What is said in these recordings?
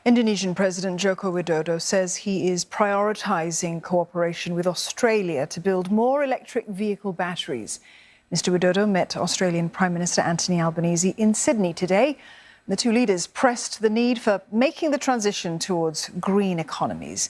Indonesian President Joko Widodo says he is prioritising cooperation with Australia to build more electric vehicle batteries. Mr. Widodo met Australian Prime Minister Anthony Albanese in Sydney today. The two leaders pressed the need for making the transition towards green economies.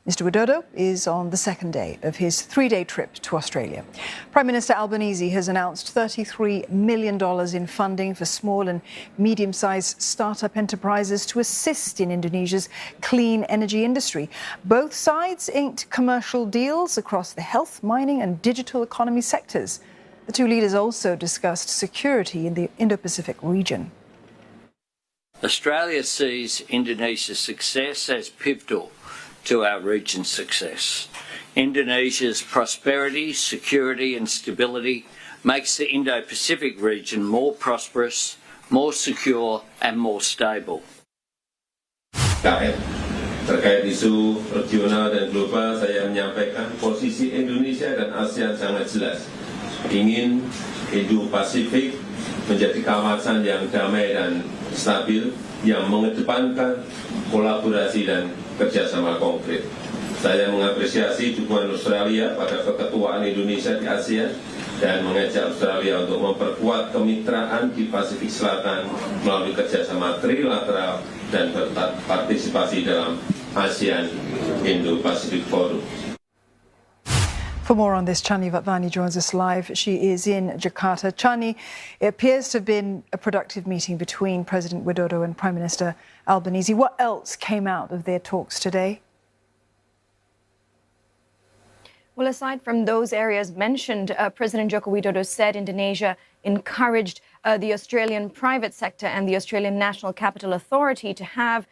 Mr. Widodo is on the second day of his three-day trip to Australia. Prime Minister Albanese has announced $33 million in funding for small and medium-sized startup enterprises to assist in Indonesia's clean energy industry. Both sides inked commercial deals across the health, mining and digital economy sectors. The two leaders also discussed security in the Indo-Pacific region. Australia sees Indonesia's success as pivotal to our region's success. Indonesia's prosperity, security and stability makes the Indo-Pacific region more prosperous, more secure and more stable. Terkait isu regional dan global, saya menyampaikan posisi Indonesia dan ASEAN sangat jelas. Ingin Indo-Pacific menjadi kawasan yang damai dan stabil, yang mengedepankan kolaborasi dan kerjasama konkret. Saya mengapresiasi dukungan Australia pada keketuaan Indonesia di ASEAN dan mengajak Australia untuk memperkuat kemitraan di Pasifik Selatan melalui kerjasama trilateral dan berpartisipasi dalam ASEAN Indo-Pacific Forum. For more on this, Chani Vattvani joins us live. She is in Jakarta. Chani, it appears to have been a productive meeting between President Widodo and Prime Minister Albanese. What else came out of their talks today? Well, aside from those areas mentioned, President Joko Widodo said Indonesia encouraged the Australian private sector and the Australian National Capital Authority to have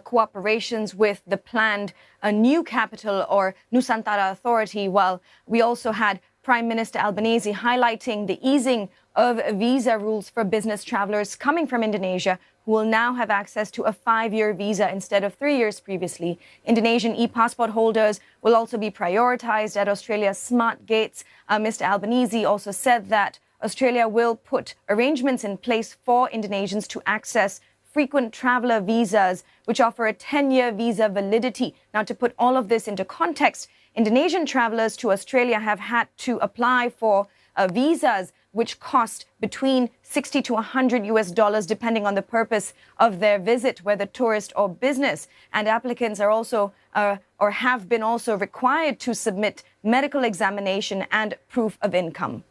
cooperations with the planned new capital or Nusantara Authority, while we also had Prime Minister Albanese highlighting the easing of visa rules for business travellers coming from Indonesia, who will now have access to a 5-year visa instead of 3 years previously. Indonesian e-passport holders will also be prioritised at Australia's smart gates. Mr. Albanese also said that Australia will put arrangements in place for Indonesians to access frequent traveller visas, which offer a 10-year visa validity. Now, to put all of this into context, Indonesian travellers to Australia have had to apply for visas which cost between $60 to $100 depending on the purpose of their visit, whether tourist or business. And applicants are also or have been also required to submit medical examination and proof of income.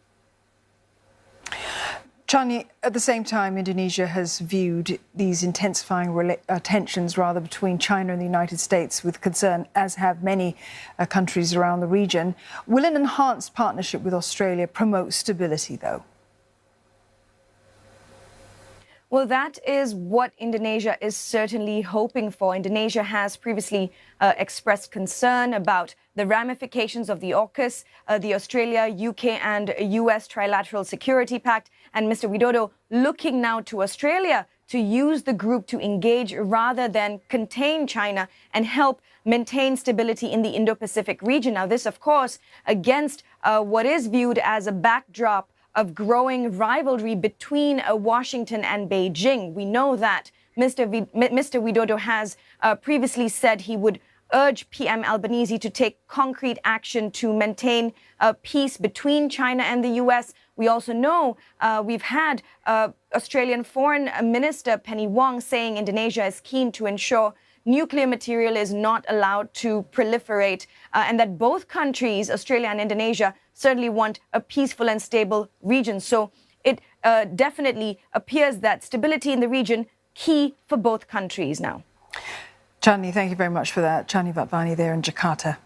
Chani, at the same time, Indonesia has viewed these intensifying tensions between China and the United States with concern, as have many countries around the region. Will an enhanced partnership with Australia promote stability, though? Well, that is what Indonesia is certainly hoping for. Indonesia has previously expressed concern about the ramifications of the AUKUS, the Australia, UK and US Trilateral Security Pact, and Mr. Widodo looking now to Australia to use the group to engage rather than contain China and help maintain stability in the Indo-Pacific region. Now, this, of course, against what is viewed as a backdrop of growing rivalry between Washington and Beijing. We know that Mr. Widodo has previously said he would urge PM Albanese to take concrete action to maintain peace between China and the US. We also know we've had Australian Foreign Minister Penny Wong saying Indonesia is keen to ensure nuclear material is not allowed to proliferate, and that both countries, Australia and Indonesia, certainly want a peaceful and stable region. So it definitely appears that stability in the region key for both countries now. Chani, thank you very much for that. Chani Vattvani there in Jakarta.